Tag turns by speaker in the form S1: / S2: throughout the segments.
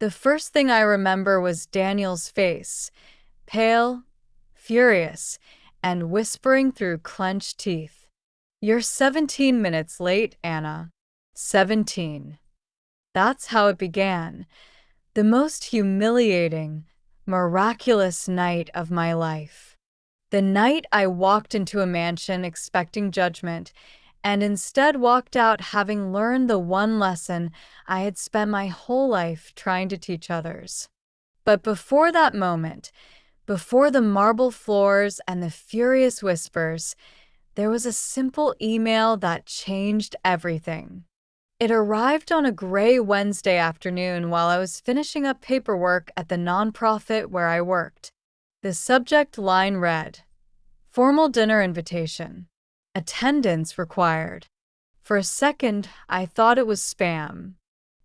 S1: The first thing I remember was Daniel's face, pale, furious, and whispering through clenched teeth. "You're 17 minutes late, Anna." 17. That's how it began. The most humiliating, miraculous night of my life. The night I walked into a mansion expecting judgment, and instead walked out having learned the one lesson I had spent my whole life trying to teach others. But before that moment, before the marble floors and the furious whispers, there was a simple email that changed everything. It arrived on a gray Wednesday afternoon while I was finishing up paperwork at the nonprofit where I worked. The subject line read, "Formal dinner invitation. Attendance required." For a second, I thought it was spam.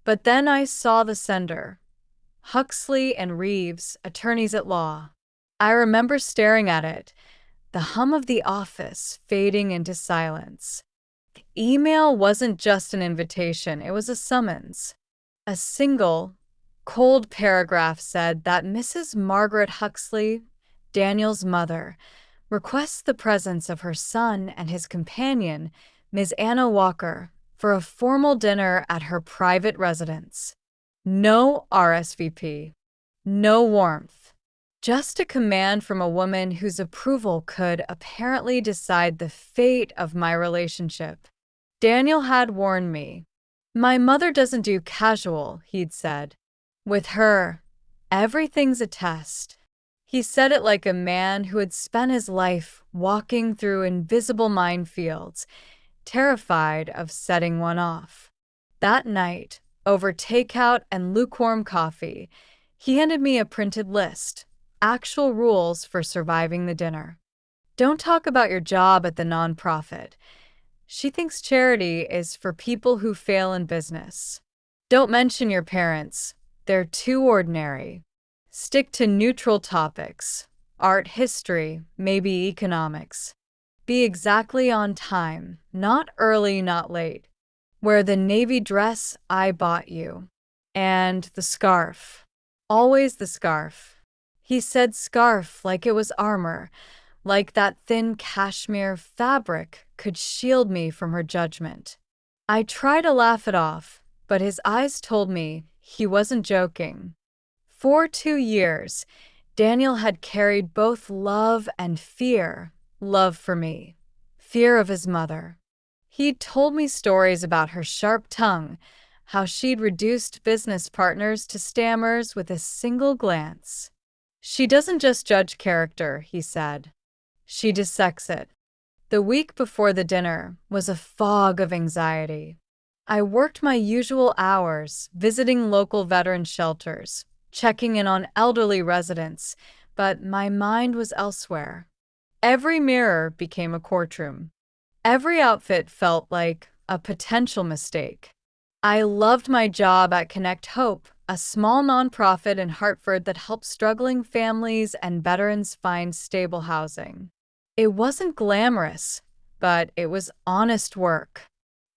S1: But then I saw the sender, Huxley and Reeves, attorneys at law. I remember staring at it, the hum of the office fading into silence. The email wasn't just an invitation, it was a summons. A single, cold paragraph said that Mrs. Margaret Huxley, Daniel's mother, requests the presence of her son and his companion, Ms. Anna Walker, for a formal dinner at her private residence. No RSVP. No warmth. Just a command from a woman whose approval could apparently decide the fate of my relationship. Daniel had warned me. "My mother doesn't do casual," he'd said. "With her, everything's a test." He said it like a man who had spent his life walking through invisible minefields, terrified of setting one off. That night, over takeout and lukewarm coffee, he handed me a printed list, actual rules for surviving the dinner. Don't talk about your job at the nonprofit. She thinks charity is for people who fail in business. Don't mention your parents. They're too ordinary. Stick to neutral topics, art, history, maybe economics. Be exactly on time, not early, not late. Wear the navy dress I bought you. And the scarf. Always the scarf. He said scarf like it was armor, like that thin cashmere fabric could shield me from her judgment. I tried to laugh it off, but his eyes told me he wasn't joking. For 2 years, Daniel had carried both love and fear. Love for me, fear of his mother. He'd told me stories about her sharp tongue, how she'd reduced business partners to stammers with a single glance. "She doesn't just judge character," he said. "She dissects it." The week before the dinner was a fog of anxiety. I worked my usual hours, visiting local veteran shelters, checking in on elderly residents, but my mind was elsewhere. Every mirror became a courtroom. Every outfit felt like a potential mistake. I loved my job at Connect Hope, a small nonprofit in Hartford that helps struggling families and veterans find stable housing. It wasn't glamorous, but it was honest work.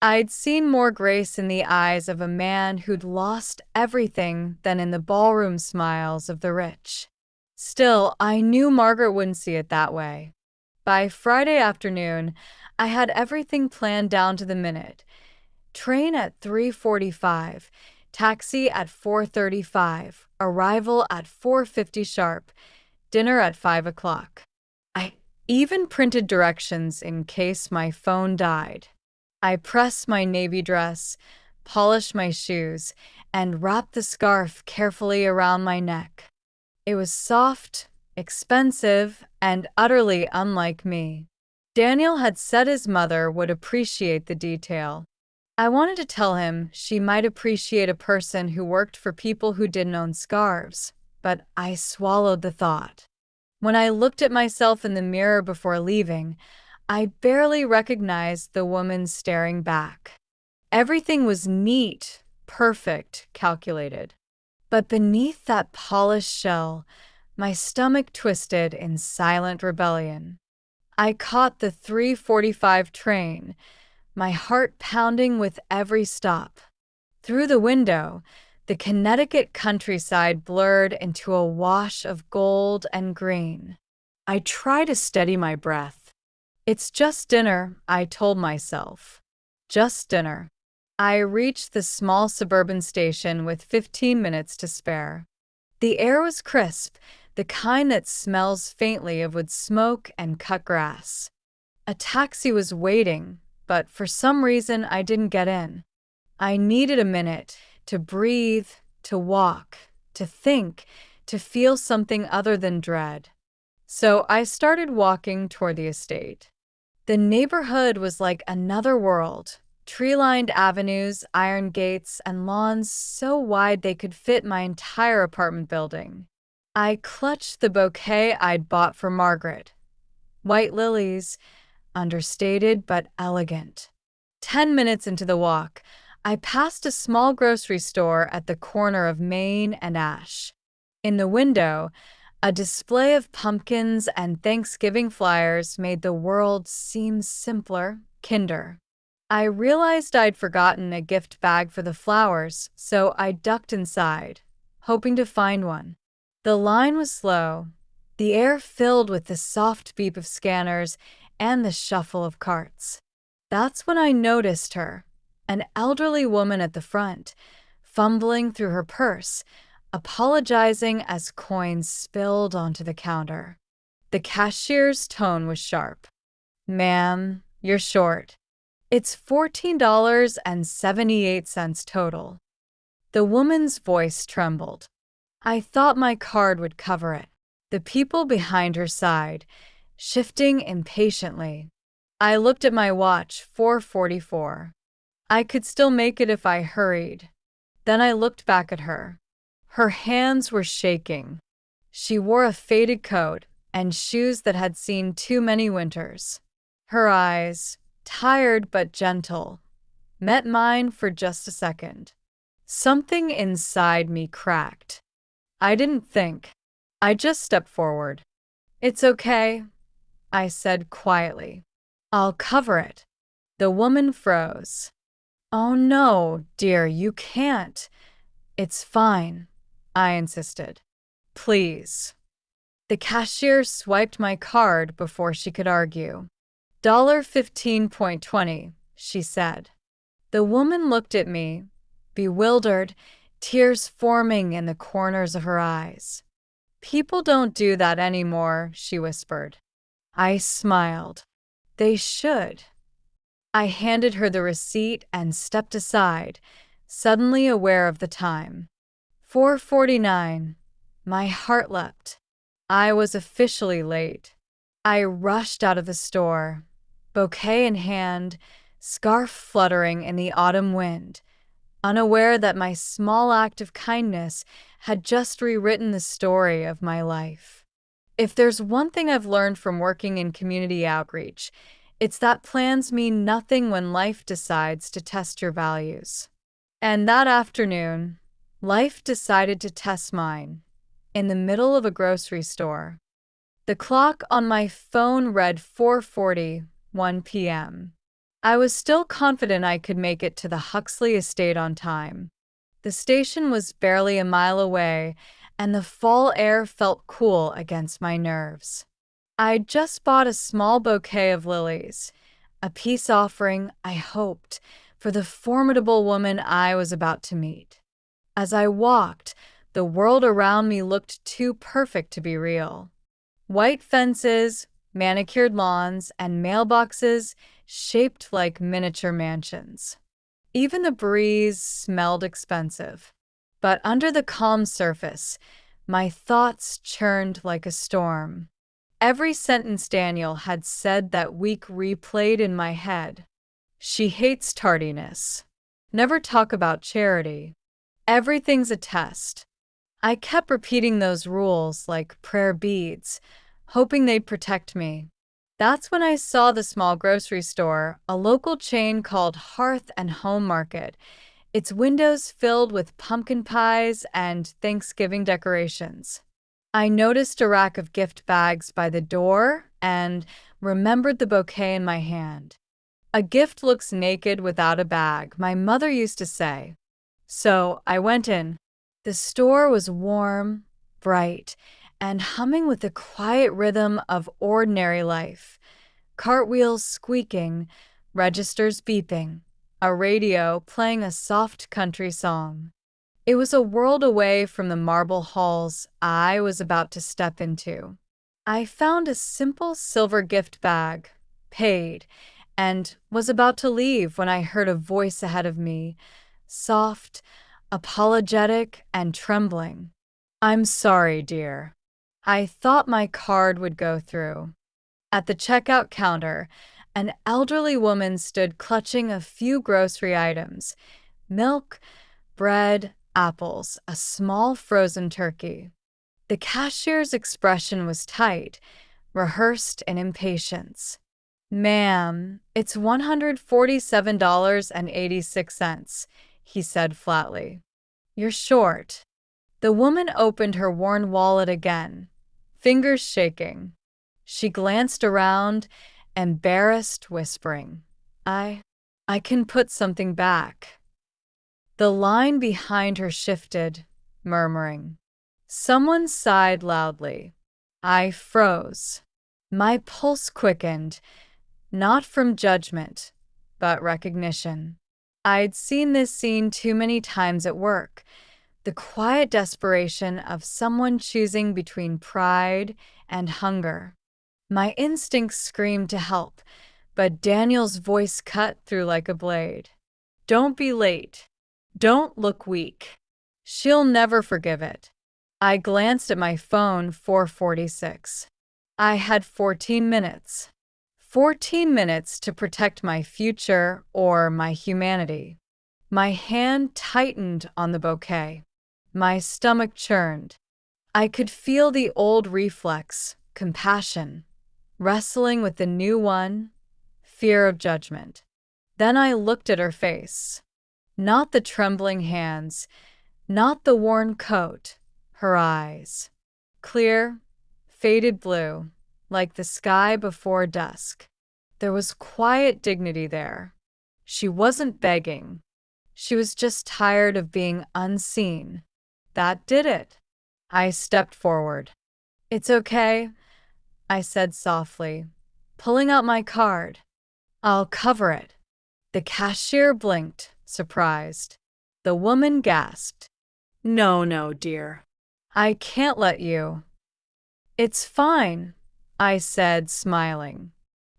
S1: I'd seen more grace in the eyes of a man who'd lost everything than in the ballroom smiles of the rich. Still, I knew Margaret wouldn't see it that way. By Friday afternoon, I had everything planned down to the minute. Train at 3:45, taxi at 4:35, arrival at 4:50 sharp, dinner at 5 o'clock. I even printed directions in case my phone died. I pressed my navy dress, polished my shoes, and wrapped the scarf carefully around my neck. It was soft, expensive, and utterly unlike me. Daniel had said his mother would appreciate the detail. I wanted to tell him she might appreciate a person who worked for people who didn't own scarves, but I swallowed the thought. When I looked at myself in the mirror before leaving, I barely recognized the woman staring back. Everything was neat, perfect, calculated. But beneath that polished shell, my stomach twisted in silent rebellion. I caught the 3:45 train, my heart pounding with every stop. Through the window, The Connecticut countryside blurred into a wash of gold and green. I try to steady my breath. It's just dinner, I told myself. Just dinner. I reached the small suburban station with 15 minutes to spare. The air was crisp, the kind that smells faintly of wood smoke and cut grass. A taxi was waiting, but for some reason I didn't get in. I needed a minute to breathe, to walk, to think, to feel something other than dread. So I started walking toward the estate. The neighborhood was like another world. Tree-lined avenues, iron gates, and lawns so wide they could fit my entire apartment building. I clutched the bouquet I'd bought for Margaret. White lilies, understated but elegant. 10 minutes into the walk, I passed a small grocery store at the corner of Main and Ash. In the window, a display of pumpkins and Thanksgiving flyers made the world seem simpler, kinder. I realized I'd forgotten a gift bag for the flowers, so I ducked inside, hoping to find one. The line was slow, the air filled with the soft beep of scanners and the shuffle of carts. That's when I noticed her, an elderly woman at the front, fumbling through her purse, apologizing as coins spilled onto the counter. The cashier's tone was sharp. "Ma'am, you're short. It's $14.78 total." The woman's voice trembled. I thought my card would cover it. The people behind her sighed, shifting impatiently. I looked at my watch, 4:44. I could still make it if I hurried. Then I looked back at her. Her hands were shaking. She wore a faded coat and shoes that had seen too many winters. Her eyes, tired but gentle, met mine for just a second. Something inside me cracked. I didn't think. I just stepped forward. "It's okay," I said quietly. "I'll cover it." The woman froze. "Oh no, dear, you can't." "It's fine," I insisted. "Please." The cashier swiped my card before she could argue. $15.20, she said. The woman looked at me, bewildered, tears forming in the corners of her eyes. "People don't do that anymore," she whispered. I smiled. "They should." I handed her the receipt and stepped aside, suddenly aware of the time. 4:49. My heart leapt. I was officially late. I rushed out of the store, bouquet in hand, scarf fluttering in the autumn wind, unaware that my small act of kindness had just rewritten the story of my life. If there's one thing I've learned from working in community outreach, it's that plans mean nothing when life decides to test your values. And that afternoon, life decided to test mine, in the middle of a grocery store. The clock on my phone read 4:41 p.m. I was still confident I could make it to the Huxley estate on time. The station was barely a mile away, and the fall air felt cool against my nerves. I'd just bought a small bouquet of lilies, a peace offering, I hoped, for the formidable woman I was about to meet. As I walked, the world around me looked too perfect to be real. White fences, manicured lawns, and mailboxes shaped like miniature mansions. Even the breeze smelled expensive. But under the calm surface, my thoughts churned like a storm. Every sentence Daniel had said that week replayed in my head. She hates tardiness. Never talk about charity. Everything's a test. I kept repeating those rules like prayer beads, hoping they'd protect me. That's when I saw the small grocery store, a local chain called Hearth and Home Market, its windows filled with pumpkin pies and Thanksgiving decorations. I noticed a rack of gift bags by the door and remembered the bouquet in my hand. "A gift looks naked without a bag," my mother used to say. So I went in. The store was warm, bright, and humming with the quiet rhythm of ordinary life. Cartwheels squeaking, registers beeping, a radio playing a soft country song. It was a world away from the marble halls I was about to step into. I found a simple silver gift bag, paid, and was about to leave when I heard a voice ahead of me, soft, apologetic, and trembling. "I'm sorry, dear. I thought my card would go through." At the checkout counter, an elderly woman stood clutching a few grocery items: milk, bread, apples, a small frozen turkey. The cashier's expression was tight, rehearsed in impatience. "Ma'am, it's $147.86, he said flatly. "You're short." The woman opened her worn wallet again, fingers shaking. She glanced around, embarrassed, whispering, I can put something back." The line behind her shifted, murmuring. Someone sighed loudly. I froze. My pulse quickened, not from judgment, but recognition. I'd seen this scene too many times at work, the quiet desperation of someone choosing between pride and hunger. My instincts screamed to help, but Daniel's voice cut through like a blade. "Don't be late. Don't look weak. She'll never forgive it." I glanced at my phone, 4:46. I had 14 minutes. 14 minutes to protect my future or my humanity. My hand tightened on the bouquet. My stomach churned. I could feel the old reflex, compassion, wrestling with the new one, fear of judgment. Then I looked at her face. Not the trembling hands, not the worn coat, her eyes. Clear, faded blue, like the sky before dusk. There was quiet dignity there. She wasn't begging. She was just tired of being unseen. That did it. I stepped forward. "It's okay," I said softly, pulling out my card. "I'll cover it." The cashier blinked, surprised. The woman gasped. "No, no, dear. I can't let you." "It's fine," I said, smiling.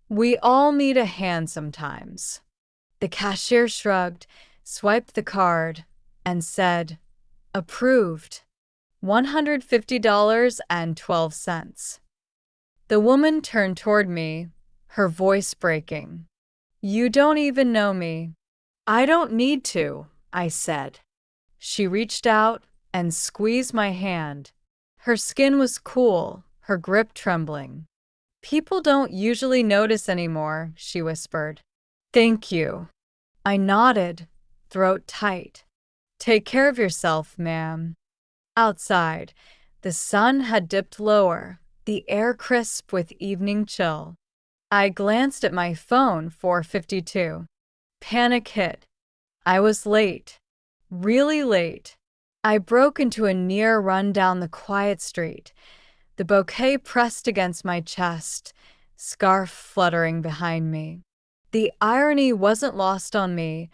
S1: "We all need a hand sometimes." The cashier shrugged, swiped the card, and said, "Approved. $150.12. The woman turned toward me, her voice breaking. "You don't even know me." "I don't need to," I said. She reached out and squeezed my hand. Her skin was cool, her grip trembling. "People don't usually notice anymore," she whispered. "Thank you." I nodded, throat tight. "Take care of yourself, ma'am." Outside, the sun had dipped lower, the air crisp with evening chill. I glanced at my phone, 4:52. Panic hit. I was late. Really late. I broke into a near run down the quiet street, the bouquet pressed against my chest, scarf fluttering behind me. The irony wasn't lost on me.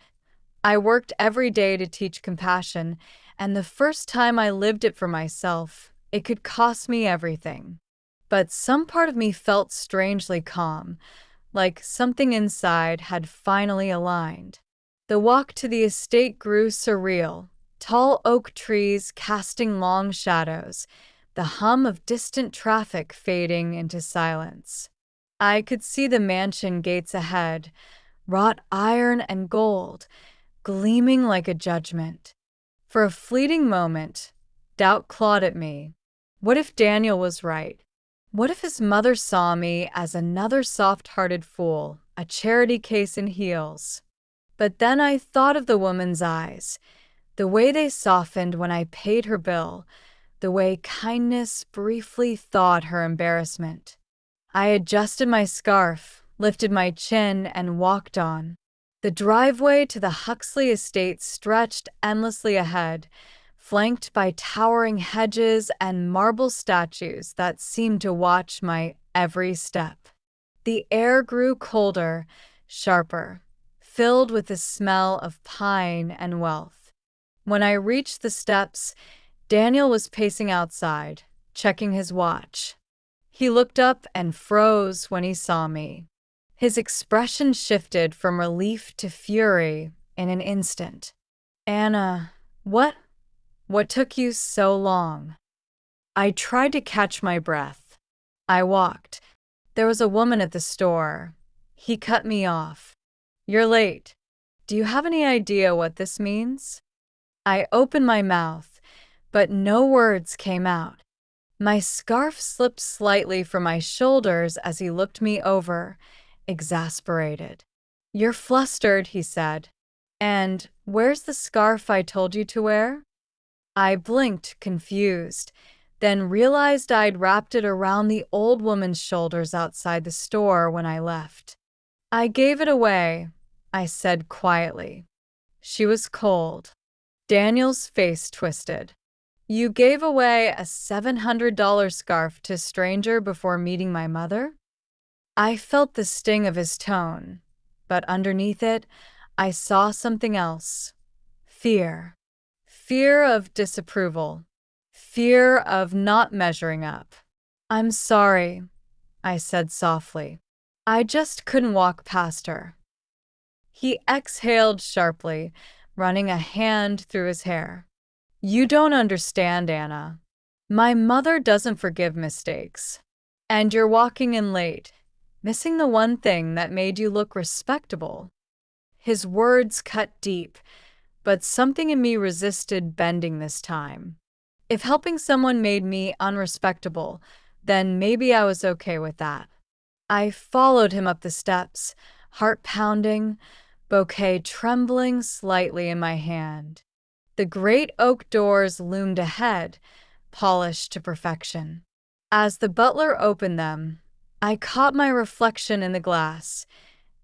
S1: I worked every day to teach compassion, and the first time I lived it for myself, it could cost me everything. But some part of me felt strangely calm, like something inside had finally aligned. The walk to the estate grew surreal, tall oak trees casting long shadows, the hum of distant traffic fading into silence. I could see the mansion gates ahead, wrought iron and gold, gleaming like a judgment. For a fleeting moment, doubt clawed at me. What if Daniel was right? What if his mother saw me as another soft-hearted fool, a charity case in heels? But then I thought of the woman's eyes, the way they softened when I paid her bill, the way kindness briefly thawed her embarrassment. I adjusted my scarf, lifted my chin, and walked on. The driveway to the Huxley estate stretched endlessly ahead, flanked by towering hedges and marble statues that seemed to watch my every step. The air grew colder, sharper, filled with the smell of pine and wealth. When I reached the steps, Daniel was pacing outside, checking his watch. He looked up and froze when he saw me. His expression shifted from relief to fury in an instant. Anna, what took you so long? I tried to catch my breath. I walked. There was a woman at the store. He cut me off. You're late. Do you have any idea what this means? I opened my mouth, but no words came out. My scarf slipped slightly from my shoulders as he looked me over, exasperated. You're flustered, he said. And where's the scarf I told you to wear? I blinked, confused, then realized I'd wrapped it around the old woman's shoulders outside the store when I left. I gave it away, I said quietly. She was cold. Daniel's face twisted. You gave away a $700 scarf to a stranger before meeting my mother? I felt the sting of his tone, but underneath it, I saw something else. Fear. Fear of disapproval. Fear of not measuring up. I'm sorry, I said softly. I just couldn't walk past her. He exhaled sharply, running a hand through his hair. You don't understand, Anna. My mother doesn't forgive mistakes. And you're walking in late, missing the one thing that made you look respectable. His words cut deep, but something in me resisted bending this time. If helping someone made me unrespectable, then maybe I was okay with that. I followed him up the steps, heart pounding, bouquet trembling slightly in my hand. The great oak doors loomed ahead, polished to perfection. As the butler opened them, I caught my reflection in the glass.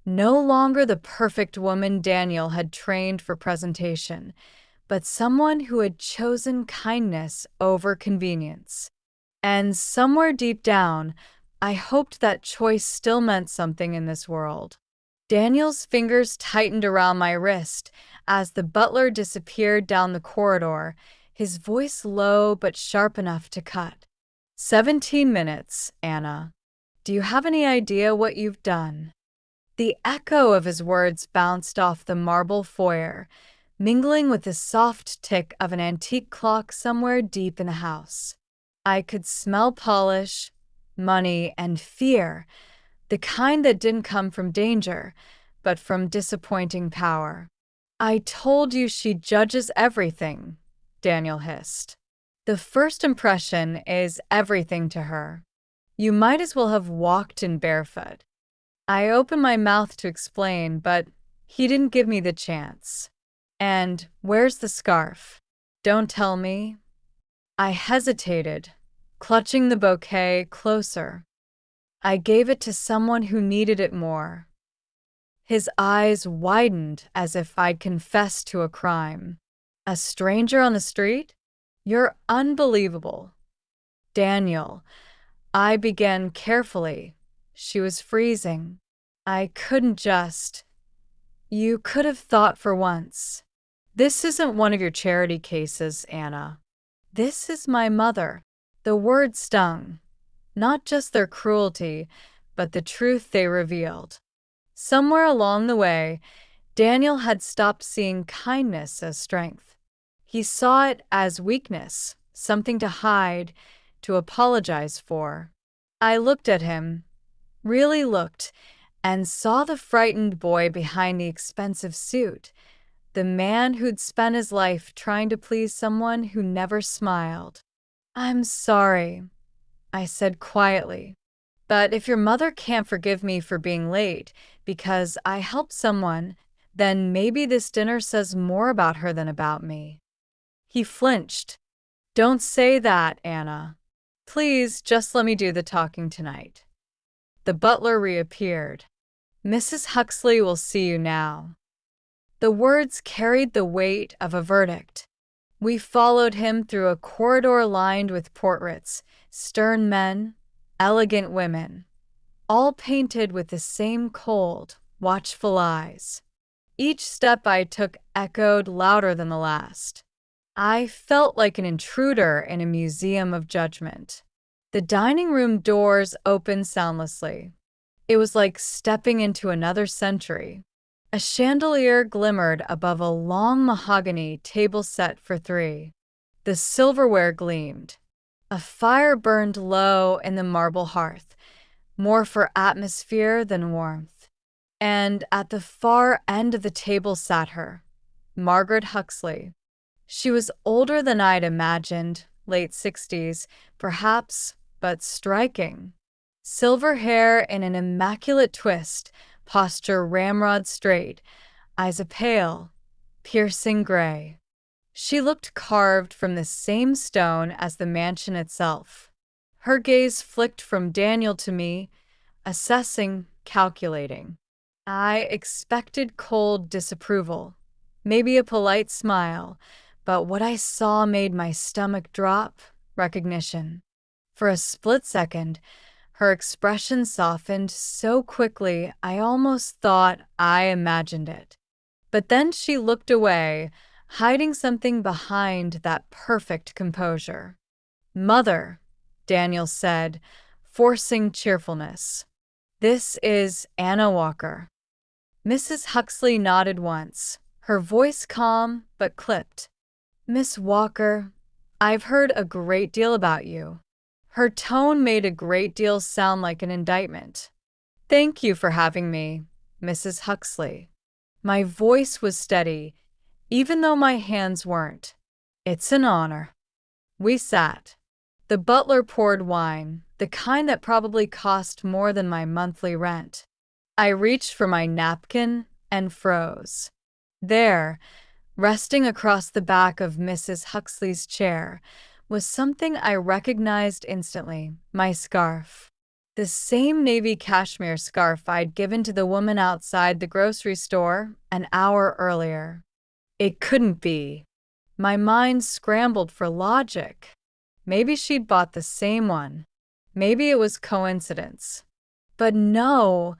S1: No longer the perfect woman Daniel had trained for presentation, but someone who had chosen kindness over convenience. And somewhere deep down, I hoped that choice still meant something in this world. Daniel's fingers tightened around my wrist as the butler disappeared down the corridor, his voice low but sharp enough to cut. 17 minutes, Anna. Do you have any idea what you've done? The echo of his words bounced off the marble foyer, mingling with the soft tick of an antique clock somewhere deep in the house. I could smell polish, money, and fear, the kind that didn't come from danger, but from disappointing power. I told you she judges everything, Daniel hissed. The first impression is everything to her. You might as well have walked in barefoot. I opened my mouth to explain, but he didn't give me the chance. And where's the scarf? Don't tell me. I hesitated, clutching the bouquet closer. I gave it to someone who needed it more. His eyes widened as if I'd confessed to a crime. A stranger on the street? You're unbelievable. Daniel, I began carefully. She was freezing. I couldn't just. You could have thought for once. This isn't one of your charity cases, Anna. This is my mother. The word stung. Not just their cruelty, but the truth they revealed. Somewhere along the way, Daniel had stopped seeing kindness as strength. He saw it as weakness, something to hide, to apologize for. I looked at him, really looked, and saw the frightened boy behind the expensive suit, the man who'd spent his life trying to please someone who never smiled. I'm sorry, I said quietly, but if your mother can't forgive me for being late because I helped someone, then maybe this dinner says more about her than about me. He flinched. Don't say that, Anna. Please just let me do the talking tonight. The butler reappeared. Mrs. Huxley will see you now. The words carried the weight of a verdict. We followed him through a corridor lined with portraits, stern men, elegant women, all painted with the same cold, watchful eyes. Each step I took echoed louder than the last. I felt like an intruder in a museum of judgment. The dining room doors opened soundlessly. It was like stepping into another century. A chandelier glimmered above a long mahogany table set for three. The silverware gleamed. A fire burned low in the marble hearth, more for atmosphere than warmth. And at the far end of the table sat her, Margaret Huxley. She was older than I'd imagined, late 60s, perhaps, but striking. Silver hair in an immaculate twist, posture ramrod straight, eyes a pale, piercing gray. She looked carved from the same stone as the mansion itself. Her gaze flicked from Daniel to me, assessing, calculating. I expected cold disapproval, maybe a polite smile, but what I saw made my stomach drop, recognition. For a split second, her expression softened so quickly I almost thought I imagined it. But then she looked away, hiding something behind that perfect composure. "Mother," Daniel said, forcing cheerfulness. "This is Anna Walker." Mrs. Huxley nodded once, her voice calm but clipped. "Miss Walker, I've heard a great deal about you." Her tone made a great deal sound like an indictment. "Thank you for having me, Mrs. Huxley." My voice was steady, even though my hands weren't. "It's an honor." We sat. The butler poured wine, the kind that probably cost more than my monthly rent. I reached for my napkin and froze. There, resting across the back of Mrs. Huxley's chair, was something I recognized instantly, my scarf. The same navy cashmere scarf I'd given to the woman outside the grocery store an hour earlier. It couldn't be. My mind scrambled for logic. Maybe she'd bought the same one. Maybe it was coincidence. But no,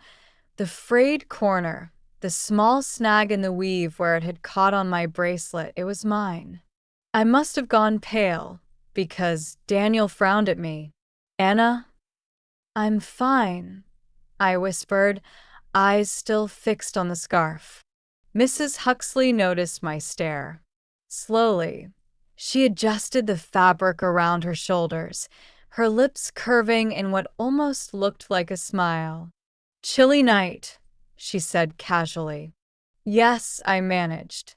S1: the frayed corner, the small snag in the weave where it had caught on my bracelet, it was mine. I must have gone pale, because Daniel frowned at me. "Anna?" "I'm fine," I whispered, eyes still fixed on the scarf. Mrs. Huxley noticed my stare. Slowly, she adjusted the fabric around her shoulders, her lips curving in what almost looked like a smile. "Chilly night," she said casually. "Yes," I managed.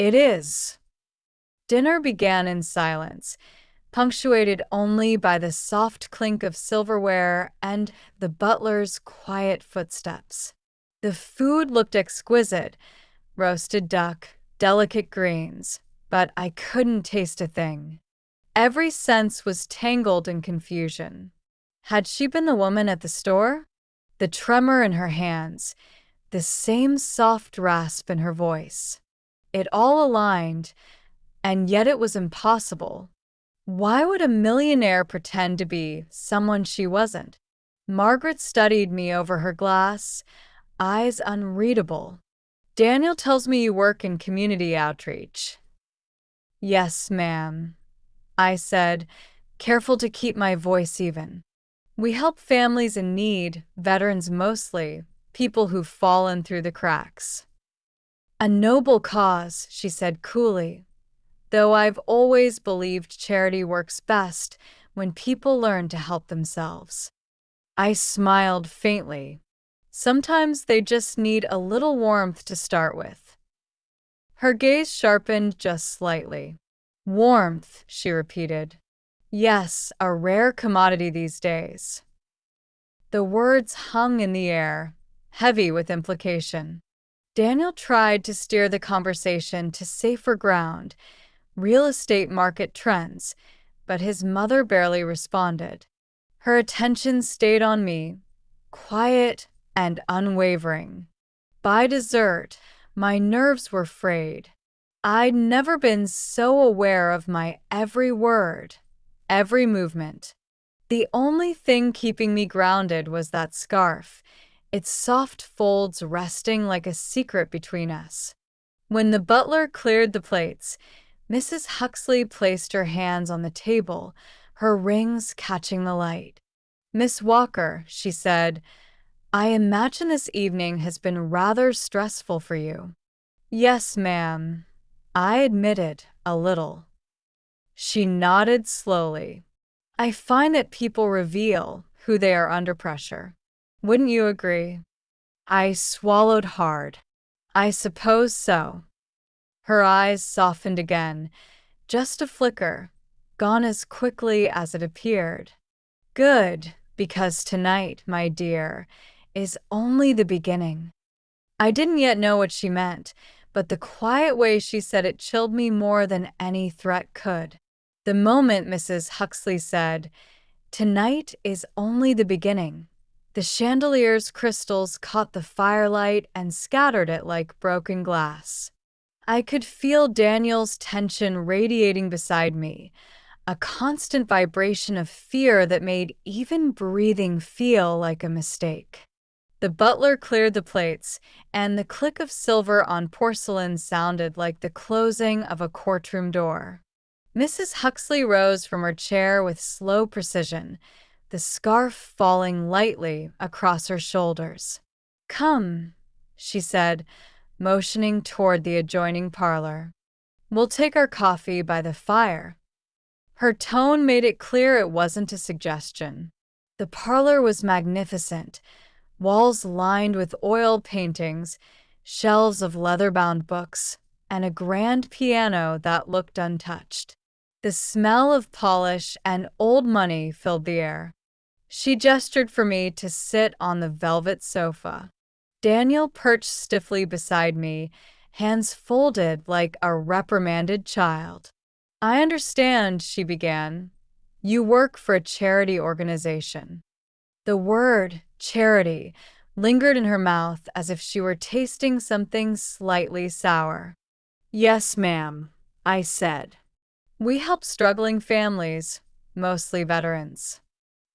S1: "It is." Dinner began in silence, punctuated only by the soft clink of silverware and the butler's quiet footsteps. The food looked exquisite, roasted duck, delicate greens, but I couldn't taste a thing. Every sense was tangled in confusion. Had she been the woman at the store? The tremor in her hands, the same soft rasp in her voice. It all aligned, and yet it was impossible. Why would a millionaire pretend to be someone she wasn't? Margaret studied me over her glass, eyes unreadable. "Daniel tells me you work in community outreach." "Yes, ma'am," I said, careful to keep my voice even. "We help families in need, veterans mostly, people who've fallen through the cracks." "A noble cause," she said coolly. "Though I've always believed charity works best when people learn to help themselves." I smiled faintly. Sometimes they just need a little warmth to start with. Her gaze sharpened just slightly. "Warmth," she repeated. "Yes, a rare commodity these days." The words hung in the air, heavy with implication. Daniel tried to steer the conversation to safer ground, real estate market trends, but his mother barely responded. Her attention stayed on me, quiet and unwavering. By dessert, My nerves were frayed. I'd never been so aware of my every word, every movement. The only thing keeping me grounded was that scarf, its soft folds resting like a secret between us. When the butler cleared the plates, Mrs. Huxley placed her hands on the table, her rings catching the light. "Miss Walker," she said, "I imagine this evening has been rather stressful for you." "Yes, ma'am," I admitted, a little. She nodded slowly. "I find that people reveal who they are under pressure. Wouldn't you agree?" I swallowed hard. "I suppose so." Her eyes softened again, just a flicker, gone as quickly as it appeared. "Good, because tonight, my dear, is only the beginning." I didn't yet know what she meant, but the quiet way she said it chilled me more than any threat could. The moment Mrs. Huxley said, "Tonight is only the beginning," the chandelier's crystals caught the firelight and scattered it like broken glass. I could feel Daniel's tension radiating beside me, a constant vibration of fear that made even breathing feel like a mistake. The butler cleared the plates, and the click of silver on porcelain sounded like the closing of a courtroom door. Mrs. Huxley rose from her chair with slow precision, the scarf falling lightly across her shoulders. "Come," she said, motioning toward the adjoining parlor. "We'll take our coffee by the fire." Her tone made it clear it wasn't a suggestion. The parlor was magnificent, walls lined with oil paintings, shelves of leather-bound books, and a grand piano that looked untouched. The smell of polish and old money filled the air. She gestured for me to sit on the velvet sofa. Daniel perched stiffly beside me, hands folded like a reprimanded child. "I understand," she began. "You work for a charity organization." The word charity lingered in her mouth as if she were tasting something slightly sour. "Yes, ma'am," I said. "We help struggling families, mostly veterans."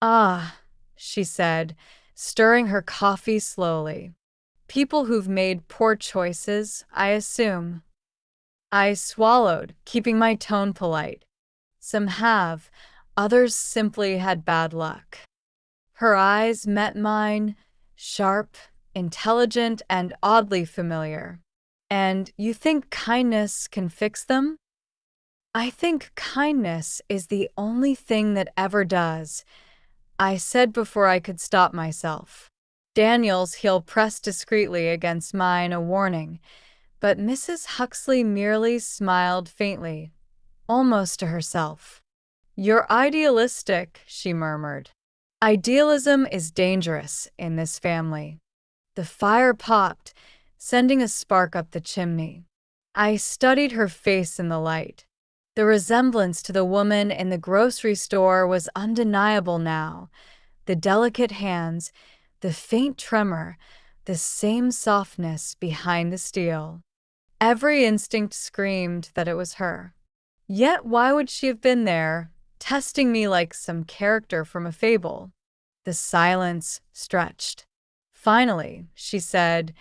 S1: "Ah," she said, stirring her coffee slowly. "People who've made poor choices, I assume." I swallowed, keeping my tone polite. "Some have, others simply had bad luck." Her eyes met mine, sharp, intelligent, and oddly familiar. "And you think kindness can fix them?" "I think kindness is the only thing that ever does," I said before I could stop myself. Daniel's heel pressed discreetly against mine, a warning, but Mrs. Huxley merely smiled faintly, almost to herself. "You're idealistic," she murmured. "Idealism is dangerous in this family." The fire popped, sending a spark up the chimney. I studied her face in the light. The resemblance to the woman in the grocery store was undeniable now. The delicate hands, the faint tremor, the same softness behind the steel. Every instinct screamed that it was her. Yet why would she have been there, testing me like some character from a fable? The silence stretched. Finally, she said,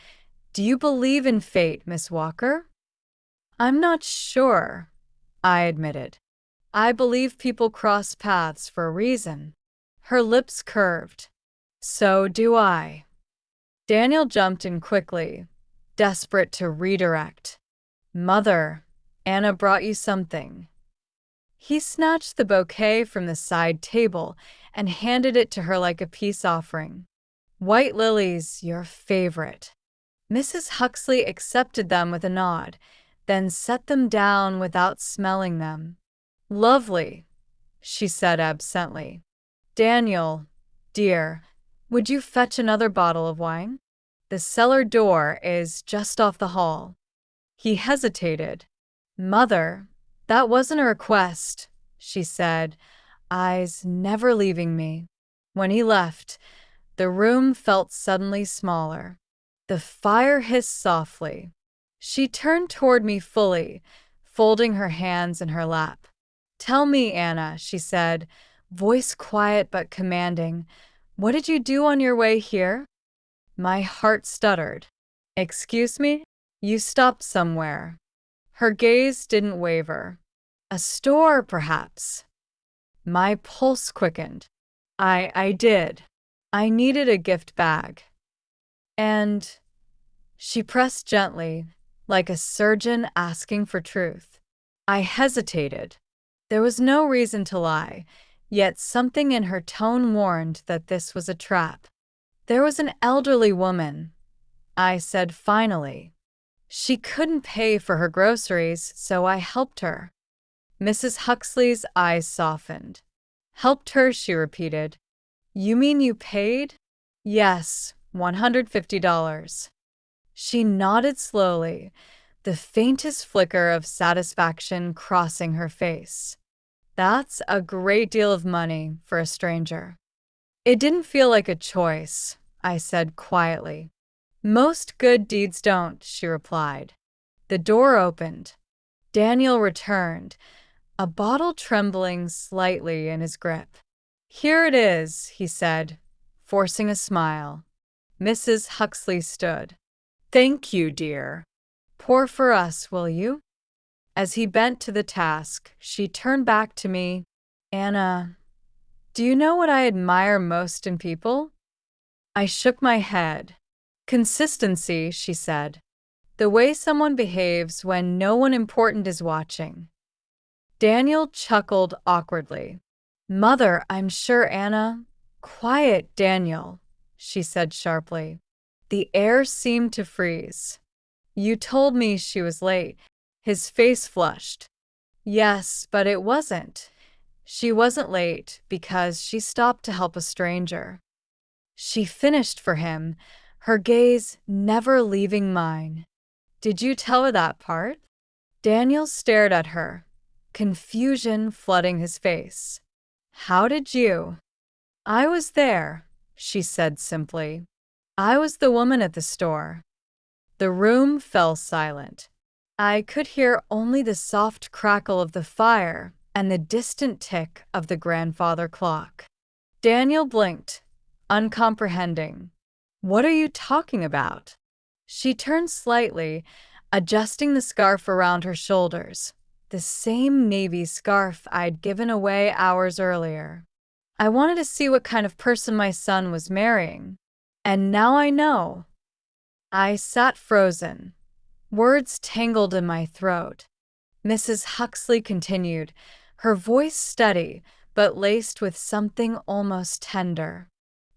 S1: "Do you believe in fate, Miss Walker?" "I'm not sure," I admitted. "I believe people cross paths for a reason." Her lips curved. "So do I." Daniel jumped in quickly, desperate to redirect. "Mother, Anna brought you something." He snatched the bouquet from the side table and handed it to her like a peace offering. "White lilies, your favorite." Mrs. Huxley accepted them with a nod, then set them down without smelling them. "Lovely," she said absently. "Daniel, dear, would you fetch another bottle of wine? The cellar door is just off the hall." He hesitated. "Mother, that wasn't a request," she said, eyes never leaving me. When he left, the room felt suddenly smaller. The fire hissed softly. She turned toward me fully, folding her hands in her lap. "Tell me, Anna," she said, voice quiet but commanding. "What did you do on your way here?" My heart stuttered. "Excuse me? You stopped somewhere." Her gaze didn't waver. "A store, perhaps?" My pulse quickened. I did. I needed a gift bag. And she pressed gently, like a surgeon asking for truth. I hesitated. There was no reason to lie, yet something in her tone warned that this was a trap. "There was an elderly woman," I said finally. "She couldn't pay for her groceries, so I helped her." Mrs. Huxley's eyes softened. "Helped her," she repeated. "You mean you paid?" "Yes, $150. She nodded slowly, the faintest flicker of satisfaction crossing her face. "That's a great deal of money for a stranger." "It didn't feel like a choice," I said quietly. "Most good deeds don't," she replied. The door opened. Daniel returned, a bottle trembling slightly in his grip. "Here it is," he said, forcing a smile. Mrs. Huxley stood. "Thank you, dear. Pour for us, will you?" As he bent to the task, she turned back to me. "Anna, do you know what I admire most in people?" I shook my head. "Consistency," she said. "The way someone behaves when no one important is watching." Daniel chuckled awkwardly. "Mother, I'm sure Anna—" "Quiet, Daniel," she said sharply. The air seemed to freeze. "You told me she was late." His face flushed. "Yes, but it wasn't. She wasn't late because she stopped to help a stranger." She finished for him, her gaze never leaving mine. "Did you tell her that part?" Daniel stared at her, confusion flooding his face. "How did you?" "I was there," she said simply. "I was the woman at the store." The room fell silent. I could hear only the soft crackle of the fire and the distant tick of the grandfather clock. Daniel blinked, uncomprehending. "What are you talking about?" She turned slightly, adjusting the scarf around her shoulders, the same navy scarf I'd given away hours earlier. "I wanted to see what kind of person my son was marrying. And now I know." I sat frozen, words tangled in my throat. Mrs. Huxley continued, her voice steady but laced with something almost tender.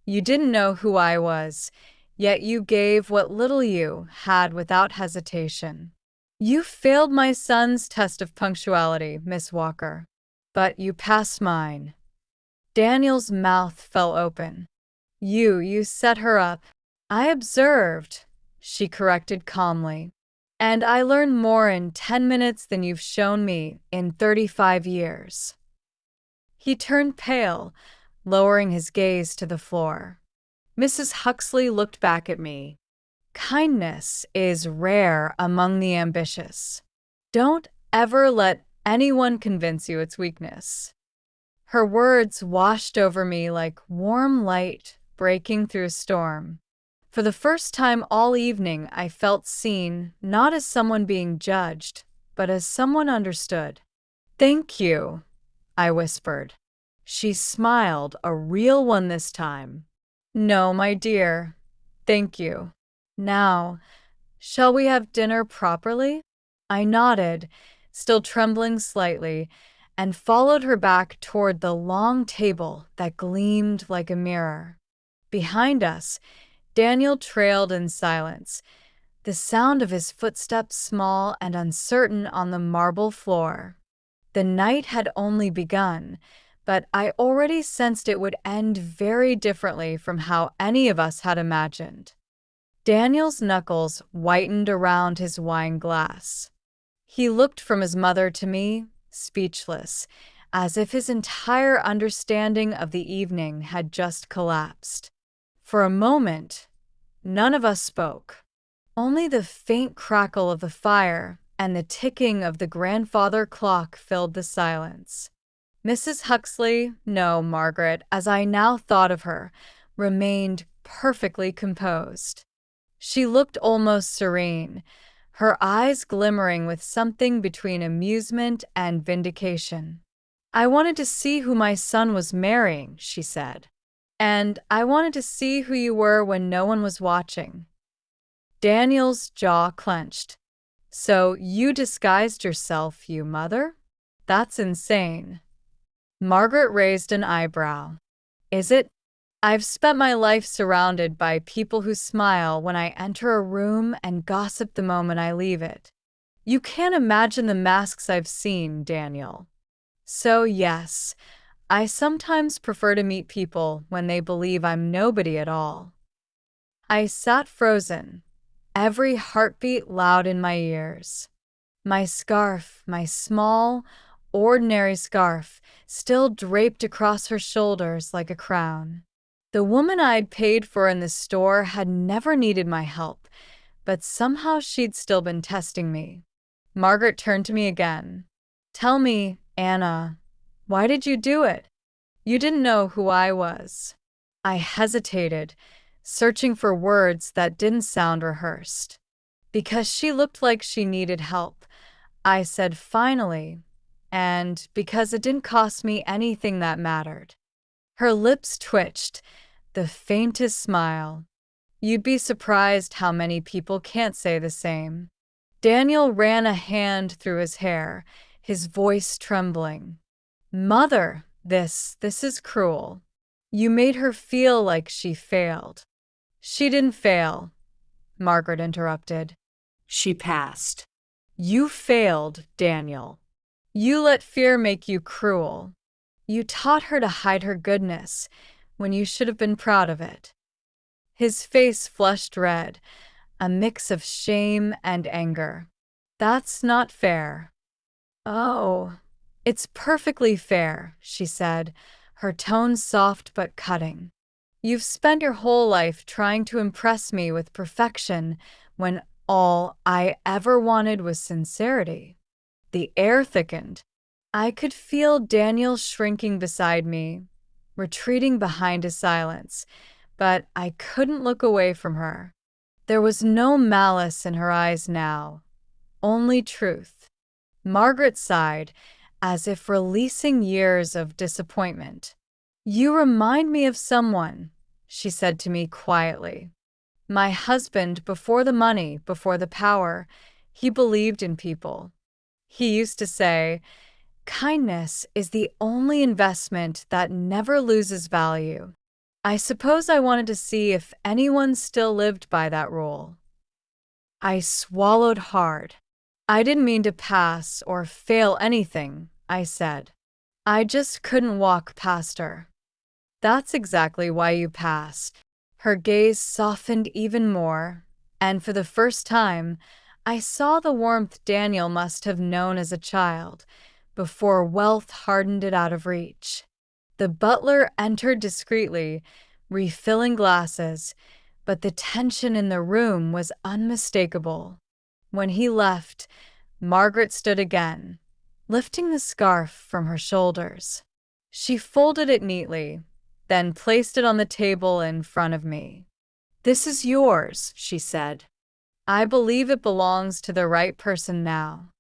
S1: "You didn't know who I was, yet you gave what little you had without hesitation. You failed my son's test of punctuality, Miss Walker, but you passed mine." Daniel's mouth fell open. You set her up." "I observed," she corrected calmly. "And I learned more in 10 minutes than you've shown me in 35 years." He turned pale, lowering his gaze to the floor. Mrs. Huxley looked back at me. "Kindness is rare among the ambitious. Don't ever let anyone convince you it's weakness." Her words washed over me like warm light breaking through a storm. For the first time all evening, I felt seen, not as someone being judged, but as someone understood. "Thank you," I whispered. She smiled, a real one this time. "No, my dear. Thank you. Now, shall we have dinner properly?" I nodded, still trembling slightly, and followed her back toward the long table that gleamed like a mirror. Behind us, Daniel trailed in silence, the sound of his footsteps small and uncertain on the marble floor. The night had only begun, but I already sensed it would end very differently from how any of us had imagined. Daniel's knuckles whitened around his wine glass. He looked from his mother to me, speechless, as if his entire understanding of the evening had just collapsed. For a moment, none of us spoke. Only the faint crackle of the fire and the ticking of the grandfather clock filled the silence. Mrs. Huxley, no, Margaret, as I now thought of her, remained perfectly composed. She looked almost serene, her eyes glimmering with something between amusement and vindication. I wanted to see who my son was marrying, she said. And I wanted to see who you were when no one was watching. Daniel's jaw clenched. So you disguised yourself, you mother? That's insane. Margaret raised an eyebrow. Is it? I've spent my life surrounded by people who smile when I enter a room and gossip the moment I leave it. You can't imagine the masks I've seen, Daniel. So yes, I sometimes prefer to meet people when they believe I'm nobody at all. I sat frozen, every heartbeat loud in my ears. My scarf, my small, ordinary scarf, still draped across her shoulders like a crown. The woman I'd paid for in the store had never needed my help, but somehow she'd still been testing me. Margaret turned to me again. Tell me, Anna, why did you do it? You didn't know who I was. I hesitated, searching for words that didn't sound rehearsed. Because she looked like she needed help, I said finally, and because it didn't cost me anything that mattered. Her lips twitched, the faintest smile. You'd be surprised how many people can't say the same. Daniel ran a hand through his hair, his voice trembling. Mother, this is cruel. You made her feel like she failed. She didn't fail, Margaret interrupted. She passed. You failed, Daniel. You let fear make you cruel. You taught her to hide her goodness when you should have been proud of it. His face flushed red, a mix of shame and anger. That's not fair. Oh, it's perfectly fair, she said, her tone soft but cutting. You've spent your whole life trying to impress me with perfection when all I ever wanted was sincerity. The air thickened. I could feel Daniel shrinking beside me, retreating behind his silence, but I couldn't look away from her. There was no malice in her eyes now, only truth. Margaret sighed, as if releasing years of disappointment. You remind me of someone, she said to me quietly. My husband, before the money, before the power, he believed in people. He used to say, kindness is the only investment that never loses value. I suppose I wanted to see if anyone still lived by that rule. I swallowed hard. I didn't mean to pass or fail anything, I said. I just couldn't walk past her. That's exactly why you passed. Her gaze softened even more, and for the first time, I saw the warmth Daniel must have known as a child, before wealth hardened it out of reach. The butler entered discreetly, refilling glasses, but the tension in the room was unmistakable. When he left, Margaret stood again, lifting the scarf from her shoulders. She folded it neatly, then placed it on the table in front of me. This is yours, she said. I believe it belongs to the right person now.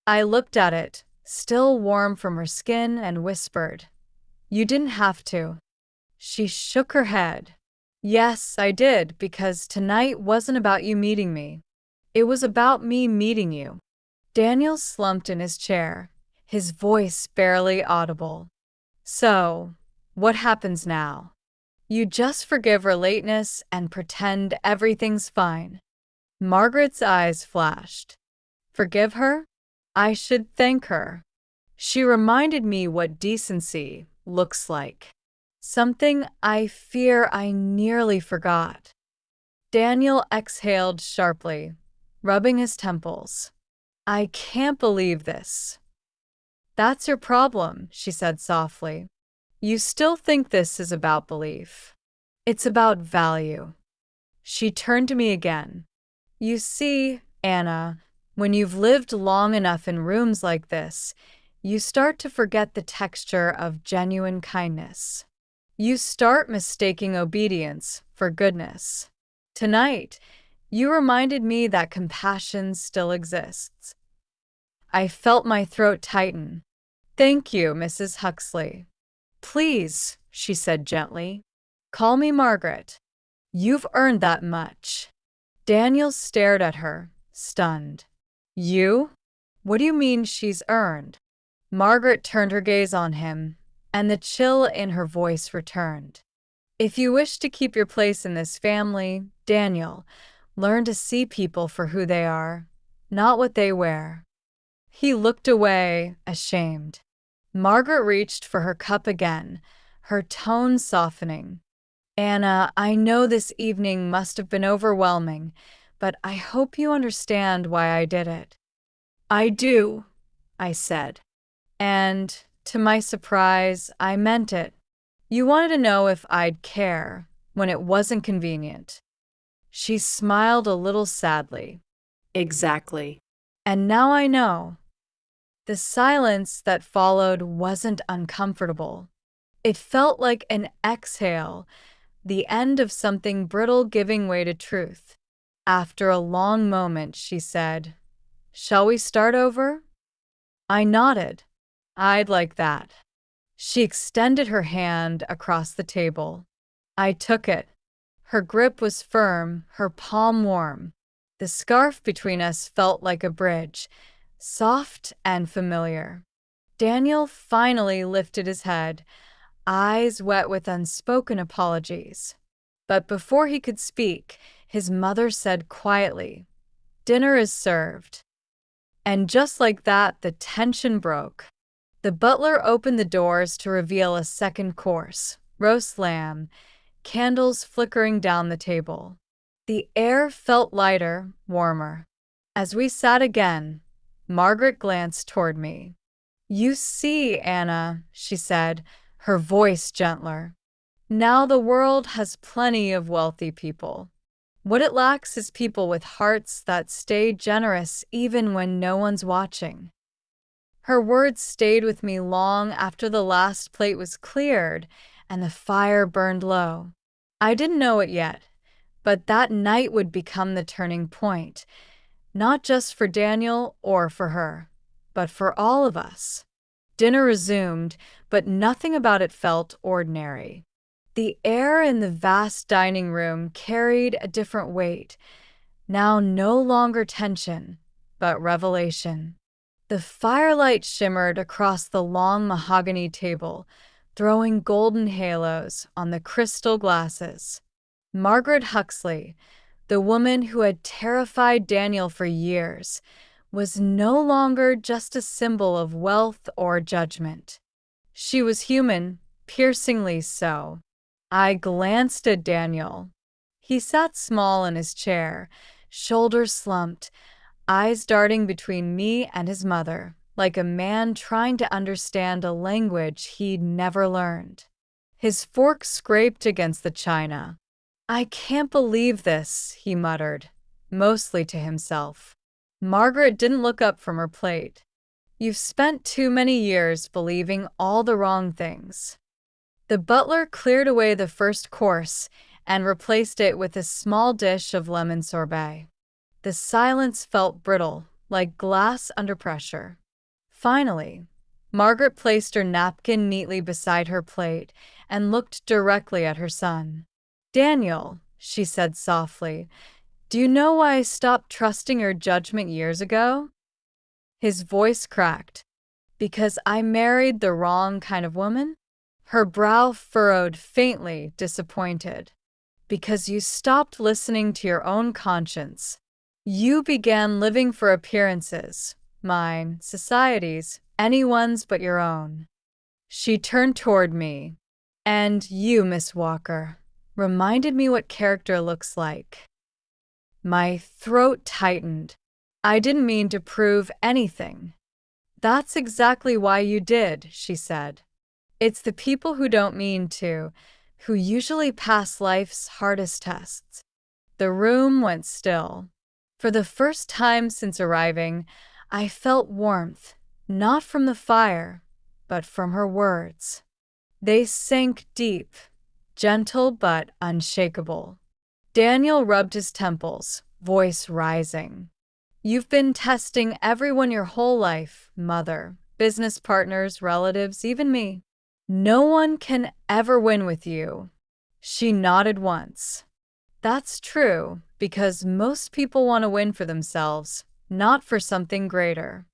S1: I looked at it, still warm from her skin, and whispered, You didn't have to. She shook her head. Yes, I did, because tonight wasn't about you meeting me. It was about me meeting you. Daniel slumped in his chair, his voice barely audible. So, what happens now? You just forgive her lateness and pretend everything's fine. Margaret's eyes flashed. Forgive her? I should thank her. She reminded me what decency looks like. Something I fear I nearly forgot. Daniel exhaled sharply, rubbing his temples. I can't believe this. That's your problem, she said softly. You still think this is about belief. It's about value. She turned to me again. You see, Anna, when you've lived long enough in rooms like this, you start to forget the texture of genuine kindness. You start mistaking obedience for goodness. Tonight, you reminded me that compassion still exists. I felt my throat tighten. Thank you, Mrs. Huxley. Please, she said gently, call me Margaret. You've earned that much. Daniel stared at her, stunned. You? What do you mean she's earned? Margaret turned her gaze on him, and the chill in her voice returned. If you wish to keep your place in this family, Daniel, learn to see people for who they are, not what they wear. He looked away, ashamed. Margaret reached for her cup again, her tone softening. Anna, I know this evening must have been overwhelming, but I hope you understand why I did it. I do, I said. And, to my surprise, I meant it. You wanted to know if I'd care when it wasn't convenient. She smiled a little sadly. Exactly. And now I know. The silence that followed wasn't uncomfortable. It felt like an exhale, the end of something brittle giving way to truth. After a long moment, she said, "Shall we start over?" I nodded. I'd like that. She extended her hand across the table. I took it. Her grip was firm, her palm warm. The scarf between us felt like a bridge, soft and familiar. Daniel finally lifted his head, eyes wet with unspoken apologies. But before he could speak, his mother said quietly, "Dinner is served." And just like that, the tension broke. The butler opened the doors to reveal a second course, roast lamb, candles flickering down the table. The air felt lighter, warmer. As we sat again, Margaret glanced toward me. You see, Anna, she said, her voice gentler. Now the world has plenty of wealthy people. What it lacks is people with hearts that stay generous even when no one's watching. Her words stayed with me long after the last plate was cleared and the fire burned low. I didn't know it yet, but that night would become the turning point, not just for Daniel or for her, but for all of us. Dinner resumed, but nothing about it felt ordinary. The air in the vast dining room carried a different weight, now no longer tension, but revelation. The firelight shimmered across the long mahogany table, throwing golden halos on the crystal glasses. Margaret Huxley, the woman who had terrified Daniel for years, was no longer just a symbol of wealth or judgment. She was human, piercingly so. I glanced at Daniel. He sat small in his chair, shoulders slumped, eyes darting between me and his mother, like a man trying to understand a language he'd never learned. His fork scraped against the china. I can't believe this, he muttered, mostly to himself. Margaret didn't look up from her plate. You've spent too many years believing all the wrong things. The butler cleared away the first course and replaced it with a small dish of lemon sorbet. The silence felt brittle, like glass under pressure. Finally, Margaret placed her napkin neatly beside her plate and looked directly at her son. Daniel, she said softly, do you know why I stopped trusting your judgment years ago? His voice cracked. Because I married the wrong kind of woman? Her brow furrowed faintly, disappointed. Because you stopped listening to your own conscience. You began living for appearances, mine, society's, anyone's but your own. She turned toward me. And you, Miss Walker, reminded me what character looks like. My throat tightened. I didn't mean to prove anything. That's exactly why you did, she said. It's the people who don't mean to, who usually pass life's hardest tests. The room went still. For the first time since arriving, I felt warmth, not from the fire, but from her words. They sank deep, gentle but unshakable. Daniel rubbed his temples, voice rising. You've been testing everyone your whole life, mother, business partners, relatives, even me. No one can ever win with you. She nodded once. That's true, because most people want to win for themselves, not for something greater.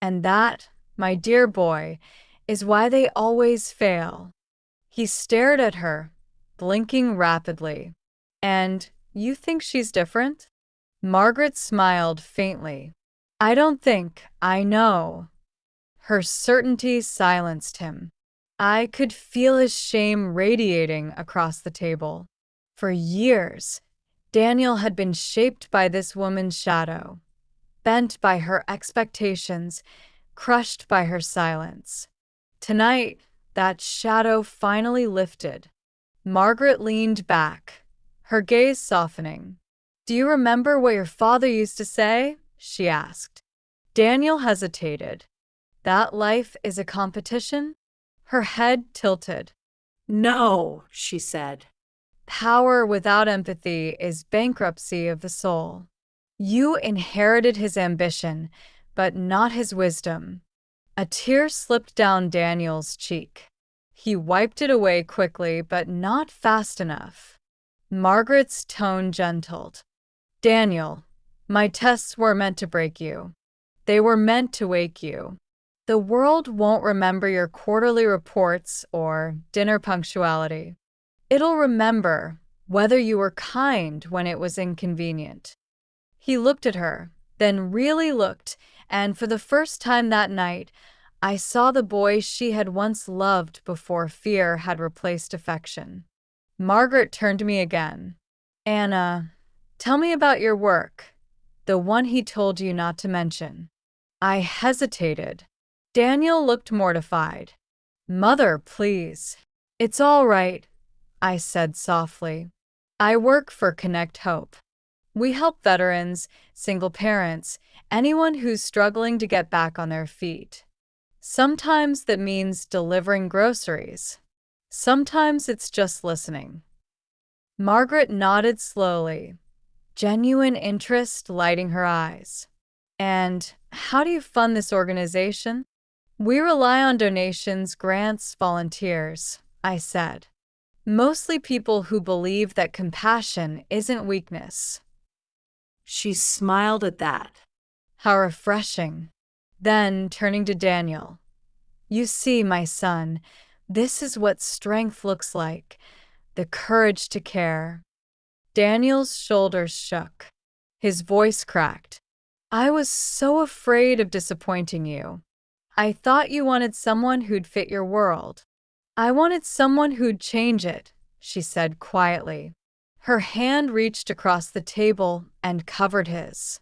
S1: And that, my dear boy, is why they always fail. He stared at her, blinking rapidly. And you think she's different? Margaret smiled faintly. I don't think, I know. Her certainty silenced him. I could feel his shame radiating across the table. For years, Daniel had been shaped by this woman's shadow, bent by her expectations, crushed by her silence. Tonight, that shadow finally lifted. Margaret leaned back, her gaze softening. Do you remember what your father used to say? She asked. Daniel hesitated. That life is a competition? Her head tilted.
S2: No, she said.
S1: Power without empathy is bankruptcy of the soul. You inherited his ambition, but not his wisdom. A tear slipped down Daniel's cheek. He wiped it away quickly, but not fast enough. Margaret's tone gentled. Daniel, my tests were meant to break you. They were meant to wake you. The world won't remember your quarterly reports or dinner punctuality. It'll remember whether you were kind when it was inconvenient. He looked at her, then really looked, and for the first time that night, I saw the boy she had once loved before fear had replaced affection. Margaret turned to me again. Anna, tell me about your work, the one he told you not to mention. I hesitated. Daniel looked mortified. Mother, please. It's all right, I said softly. I work for Connect Hope. We help veterans, single parents, anyone who's struggling to get back on their feet. Sometimes that means delivering groceries. Sometimes it's just listening. Margaret nodded slowly, genuine interest lighting her eyes. And how do you fund this organization? We rely on donations, grants, volunteers, I said. Mostly people who believe that compassion isn't weakness.
S2: She smiled at that.
S1: How refreshing. Then, turning to Daniel, you see, my son, this is what strength looks like, the courage to care. Daniel's shoulders shook. His voice cracked. I was so afraid of disappointing you. I thought you wanted someone who'd fit your world. I wanted someone who'd change it, she said quietly. Her hand reached across the table and covered his.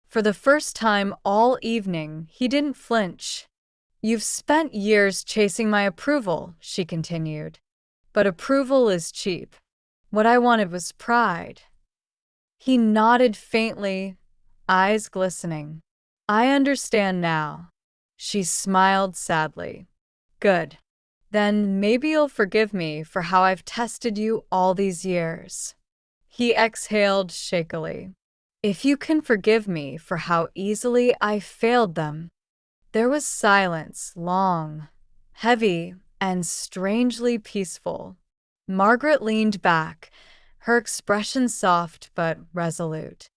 S1: For the first time all evening, he didn't flinch. You've spent years chasing my approval, she continued. But approval is cheap. What I wanted was pride. He nodded faintly, eyes glistening. I understand now. She smiled sadly. Good. Then maybe you'll forgive me for how I've tested you all these years. He exhaled shakily. If you can forgive me for how easily I failed them. There was silence, long, heavy, and strangely peaceful. Margaret leaned back, her expression soft but resolute.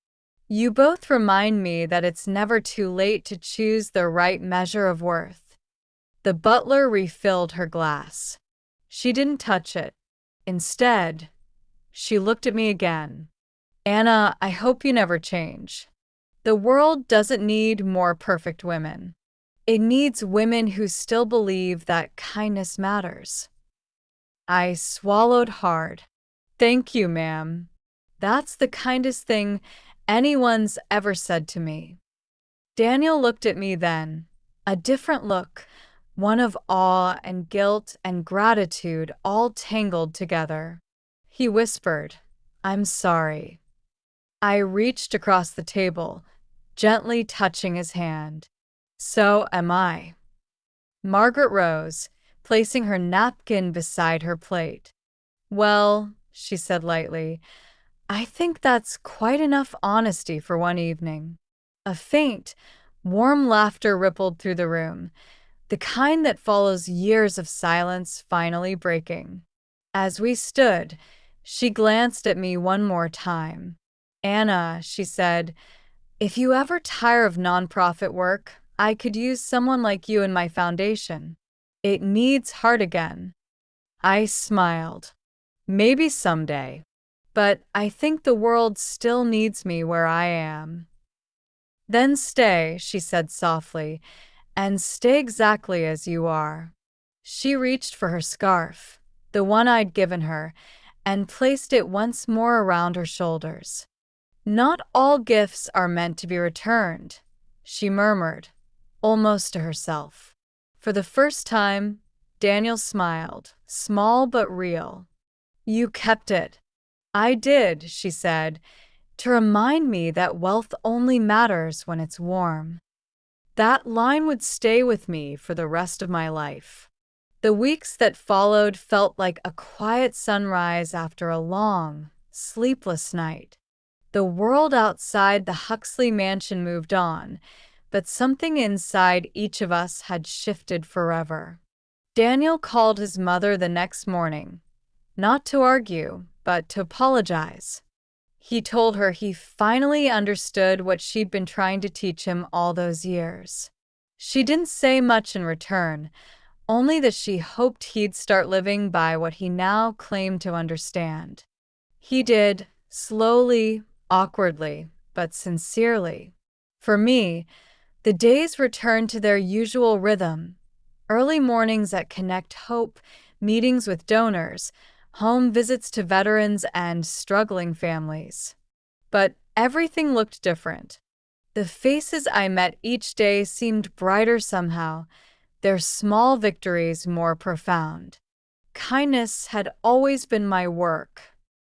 S1: You both remind me that it's never too late to choose the right measure of worth. The butler refilled her glass. She didn't touch it. Instead, she looked at me again. Anna, I hope you never change. The world doesn't need more perfect women. It needs women who still believe that kindness matters. I swallowed hard. Thank you, ma'am. That's the kindest thing anyone's ever said to me. Daniel looked at me then, a different look, one of awe and guilt and gratitude all tangled together. He whispered, I'm sorry. I reached across the table, gently touching his hand. So am I. Margaret rose, placing her napkin beside her plate. Well, she said lightly, I think that's quite enough honesty for one evening. A faint, warm laughter rippled through the room, the kind that follows years of silence finally breaking. As we stood, she glanced at me one more time. Anna, she said, if you ever tire of nonprofit work, I could use someone like you in my foundation. It needs heart again. I smiled. Maybe someday. But I think the world still needs me where I am. Then stay, she said softly, and stay exactly as you are. She reached for her scarf, the one I'd given her, and placed it once more around her shoulders. Not all gifts are meant to be returned, she murmured, almost to herself. For the first time, Daniel smiled, small but real. You kept it. I did, she said, to remind me that wealth only matters when it's warm. That line would stay with me for the rest of my life. The weeks that followed felt like a quiet sunrise after a long, sleepless night. The world outside the Huxley mansion moved on, but something inside each of us had shifted forever. Daniel called his mother the next morning, not to argue, but to apologize. He told her he finally understood what she'd been trying to teach him all those years. She didn't say much in return, only that she hoped he'd start living by what he now claimed to understand. He did, slowly, awkwardly, but sincerely. For me, the days returned to their usual rhythm. Early mornings at Connect Hope, meetings with donors, home visits to veterans and struggling families. But everything looked different. The faces I met each day seemed brighter somehow, their small victories more profound. Kindness had always been my work.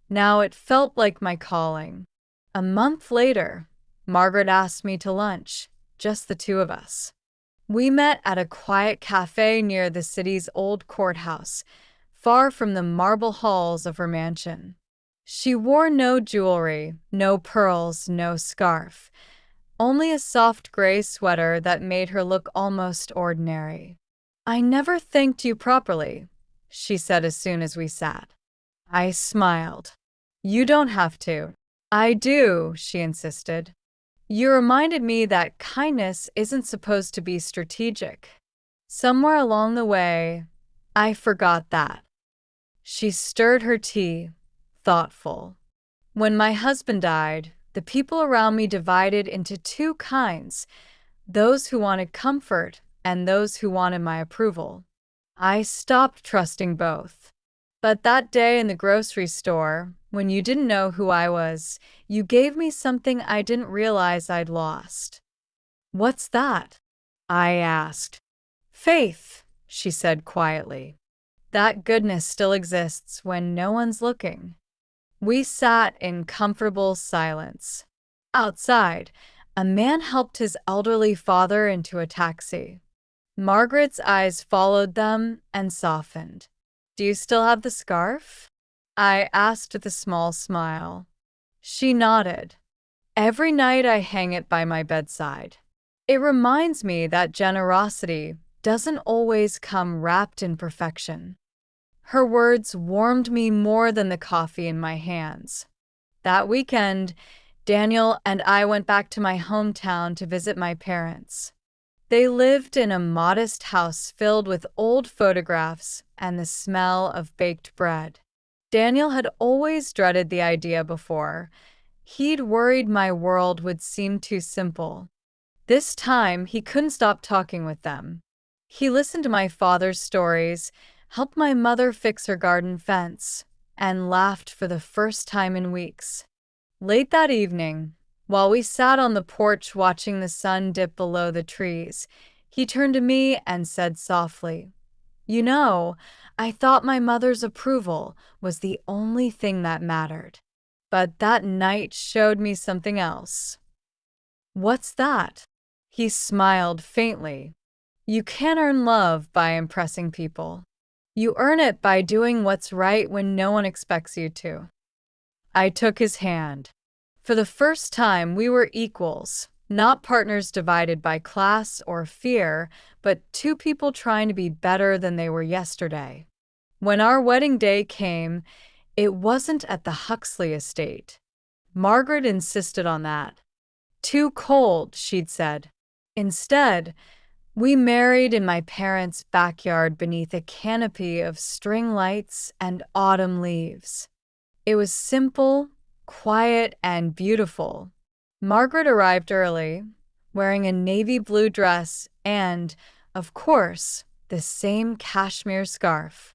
S1: Now it felt like my calling. A month later, Margaret asked me to lunch, just the two of us. We met at a quiet cafe near the city's old courthouse, far from the marble halls of her mansion. She wore no jewelry, no pearls, no scarf, only a soft gray sweater that made her look almost ordinary. I never thanked you properly, she said as soon as we sat. I smiled. You don't have to. I do, she insisted. You reminded me that kindness isn't supposed to be strategic. Somewhere along the way, I forgot that. She stirred her tea, thoughtful. When my husband died, the people around me divided into two kinds, those who wanted comfort and those who wanted my approval. I stopped trusting both. But that day in the grocery store, when you didn't know who I was, you gave me something I didn't realize I'd lost. What's that? I asked. Faith, she said quietly. That goodness still exists when no one's looking. We sat in comfortable silence. Outside, a man helped his elderly father into a taxi. Margaret's eyes followed them and softened. Do you still have the scarf? I asked with a small smile. She nodded. Every night I hang it by my bedside. It reminds me that generosity doesn't always come wrapped in perfection. Her words warmed me more than the coffee in my hands. That weekend, Daniel and I went back to my hometown to visit my parents. They lived in a modest house filled with old photographs and the smell of baked bread. Daniel had always dreaded the idea before. He'd worried my world would seem too simple. This time, he couldn't stop talking with them. He listened to my father's stories, helped my mother fix her garden fence, and laughed for the first time in weeks. Late that evening, while we sat on the porch watching the sun dip below the trees, he turned to me and said softly, "You know, I thought my mother's approval was the only thing that mattered." But that night showed me something else. What's that? He smiled faintly. You can't earn love by impressing people. You earn it by doing what's right when no one expects you to. I took his hand. For the first time, we were equals, not partners divided by class or fear, but two people trying to be better than they were yesterday. When our wedding day came, it wasn't at the Huxley estate. Margaret insisted on that. Too cold, she'd said. Instead, we married in my parents' backyard beneath a canopy of string lights and autumn leaves. It was simple, quiet, and beautiful. Margaret arrived early, wearing a navy blue dress and, of course, the same cashmere scarf.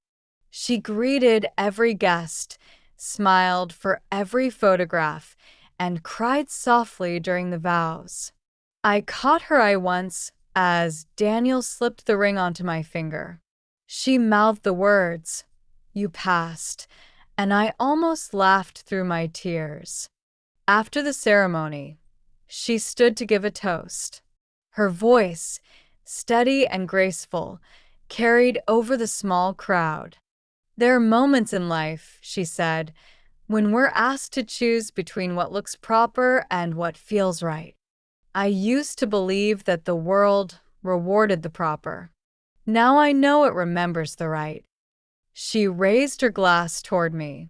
S1: She greeted every guest, smiled for every photograph, and cried softly during the vows. I caught her eye once as Daniel slipped the ring onto my finger. She mouthed the words, "You passed," and I almost laughed through my tears. After the ceremony, she stood to give a toast. Her voice, steady and graceful, carried over the small crowd. There are moments in life, she said, when we're asked to choose between what looks proper and what feels right. I used to believe that the world rewarded the proper. Now I know it remembers the right. She raised her glass toward me,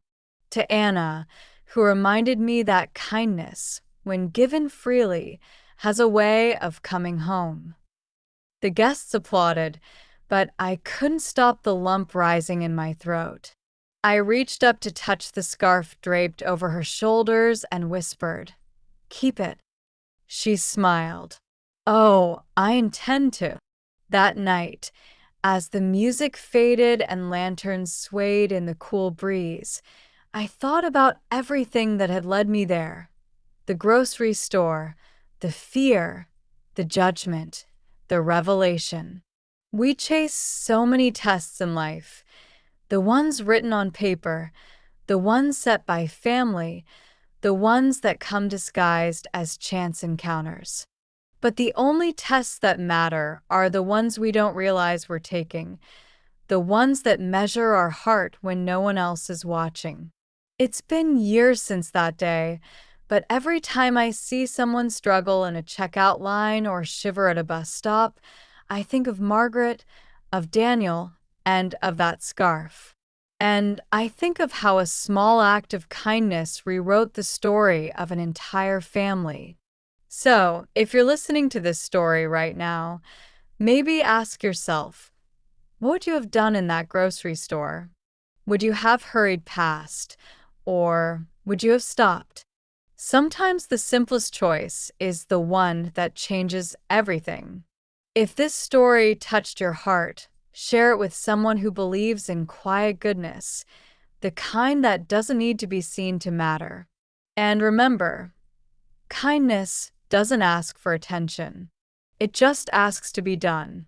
S1: to Anna, who reminded me that kindness, when given freely, has a way of coming home. The guests applauded, but I couldn't stop the lump rising in my throat. I reached up to touch the scarf draped over her shoulders and whispered, "Keep it." She smiled. "Oh, I intend to." That night, as the music faded and lanterns swayed in the cool breeze, I thought about everything that had led me there. The grocery store, the fear, the judgment, the revelation. We chase so many tests in life, the ones written on paper, the ones set by family, the ones that come disguised as chance encounters. But the only tests that matter are the ones we don't realize we're taking, the ones that measure our heart when no one else is watching. It's been years since that day, but every time I see someone struggle in a checkout line or shiver at a bus stop, I think of Margaret, of Daniel, and of that scarf. And I think of how a small act of kindness rewrote the story of an entire family. So, if you're listening to this story right now, maybe ask yourself, what would you have done in that grocery store? Would you have hurried past? Or would you have stopped? Sometimes the simplest choice is the one that changes everything. If this story touched your heart, share it with someone who believes in quiet goodness, the kind that doesn't need to be seen to matter. And remember, kindness doesn't ask for attention. It just asks to be done.